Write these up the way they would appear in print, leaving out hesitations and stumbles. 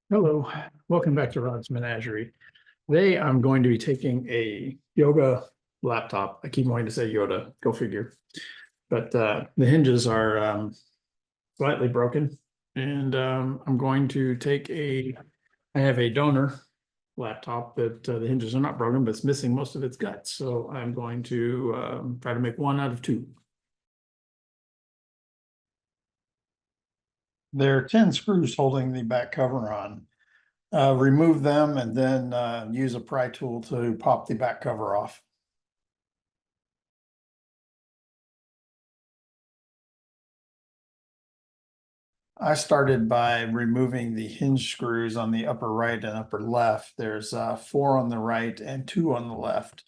Hello, welcome back to Rod's Menagerie. Today I'm going to be taking a yoga laptop. I keep wanting to say Yoda, go figure. But the hinges are slightly broken. And I'm going to I have a donor laptop that the hinges are not broken, but it's missing most of its guts. So I'm going to try to make one out of two. There are 10 screws holding the back cover on. Remove them and then use a pry tool to pop the back cover off. I started by removing the hinge screws on the upper right and upper left. There's 4 on the right and 2 on the left.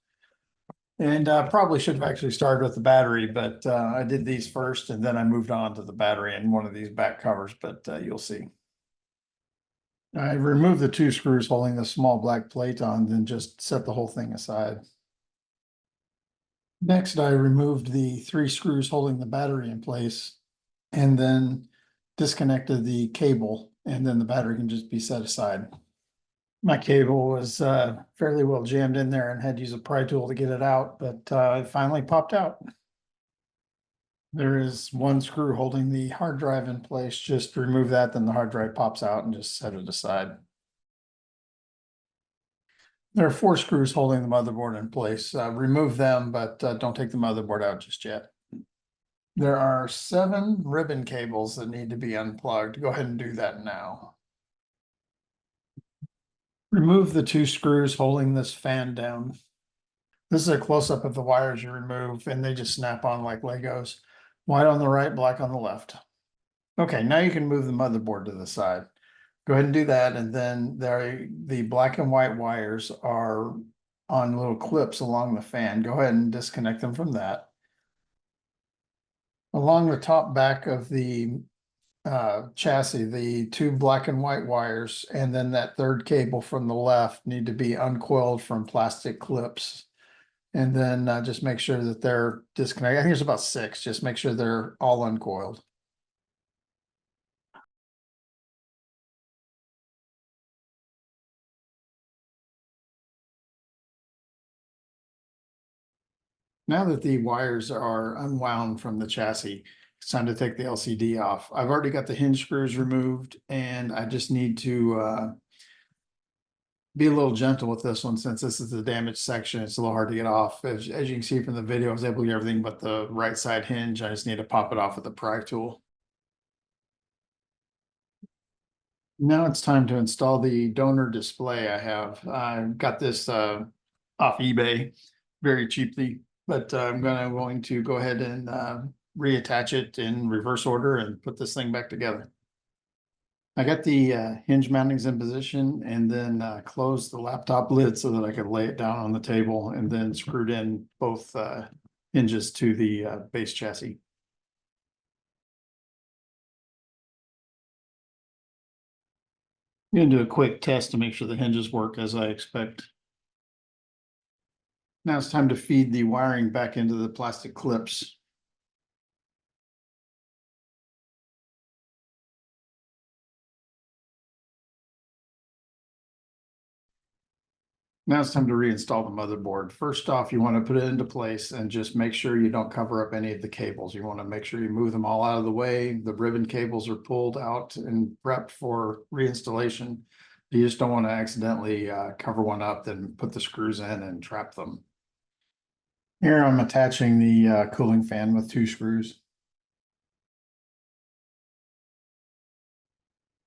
And I probably should have actually started with the battery, but I did these first and then I moved on to the battery and one of these back covers, but you'll see. I removed the 2 screws holding the small black plate on, then just set the whole thing aside. Next, I removed the 3 screws holding the battery in place and then disconnected the cable, and then the battery can just be set aside. My cable was fairly well jammed in there and had to use a pry tool to get it out, but it finally popped out. There is 1 screw holding the hard drive in place. Just remove that, then the hard drive pops out and just set it aside. There are 4 screws holding the motherboard in place. Remove them, but don't take the motherboard out just yet. There are 7 ribbon cables that need to be unplugged. Go ahead and do that now. Remove the 2 screws holding this fan down. This is a close-up of the wires you remove, and they just snap on like Legos. White on the right, black on the left. Okay, now you can move the motherboard to the side. Go ahead and do that, and then the black and white wires are on little clips along the fan. Go ahead and disconnect them from that. Along the top back of the chassis, the 2 black and white wires, and then that 3rd cable from the left need to be uncoiled from plastic clips. And then just make sure that they're disconnected. I think there's about 6. Just make sure they're all uncoiled. Now that the wires are unwound from the chassis, it's time to take the LCD off. I've already got the hinge screws removed, and I just need to be a little gentle with this one since this is the damaged section. It's a little hard to get off. As you can see from the video, I was able to get everything but the right side hinge. I just need to pop it off with the pry tool. Now it's time to install the donor display I have. I got this off eBay very cheaply, but I'm going to go ahead and reattach it in reverse order and put this thing back together. I got the hinge mountings in position and then closed the laptop lid so that I could lay it down on the table and then screwed in both hinges to the base chassis. I'm going to do a quick test to make sure the hinges work as I expect. Now it's time to feed the wiring back into the plastic clips. Now it's time to reinstall the motherboard. First off, you want to put it into place and just make sure you don't cover up any of the cables. You want to make sure you move them all out of the way. The ribbon cables are pulled out and prepped for reinstallation. You just don't want to accidentally cover one up, then put the screws in and trap them. Here I'm attaching the cooling fan with 2 screws.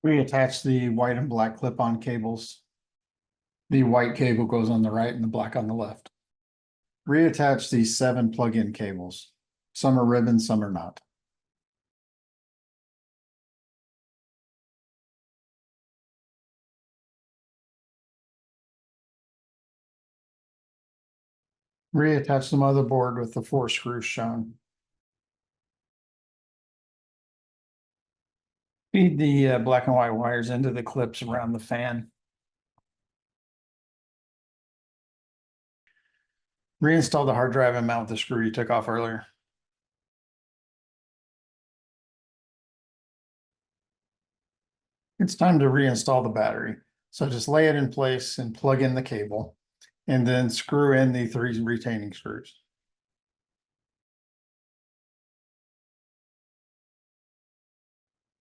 Reattach the white and black clip-on cables. The white cable goes on the right and the black on the left. Reattach these 7 plug-in cables. Some are ribbon, some are not. Reattach the motherboard with the 4 screws shown. Feed the black and white wires into the clips around the fan. Reinstall the hard drive and mount the screw you took off earlier. It's time to reinstall the battery. So just lay it in place and plug in the cable and then screw in the 3 retaining screws.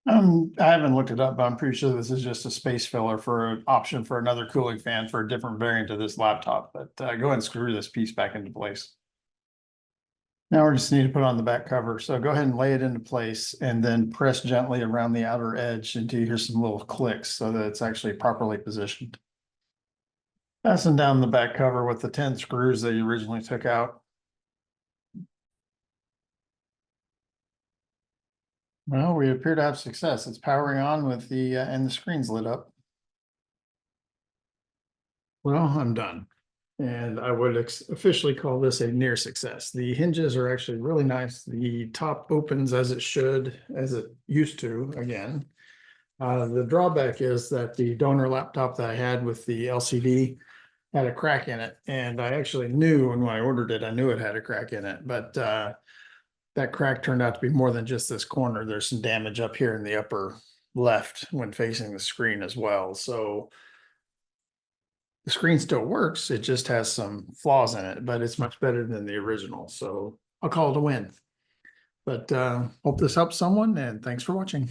I haven't looked it up, but I'm pretty sure this is just a space filler for an option for another cooling fan for a different variant of this laptop. But go ahead and screw this piece back into place. Now we just need to put on the back cover. So go ahead and lay it into place and then press gently around the outer edge until you hear some little clicks so that it's actually properly positioned. Fasten down the back cover with the 10 screws that you originally took out. Well, we appear to have success. It's powering on with and the screen's lit up. Well, I'm done. And I would officially call this a near success. The hinges are actually really nice. The top opens as it should, as it used to again. The drawback is that the donor laptop that I had with the LCD had a crack in it. And I actually knew when I ordered it, I knew it had a crack in it, but that crack turned out to be more than just this corner. There's some damage up here in the upper left when facing the screen as well. So the screen still works. It just has some flaws in it, but it's much better than the original. So I'll call it a win. But hope this helps someone, and thanks for watching.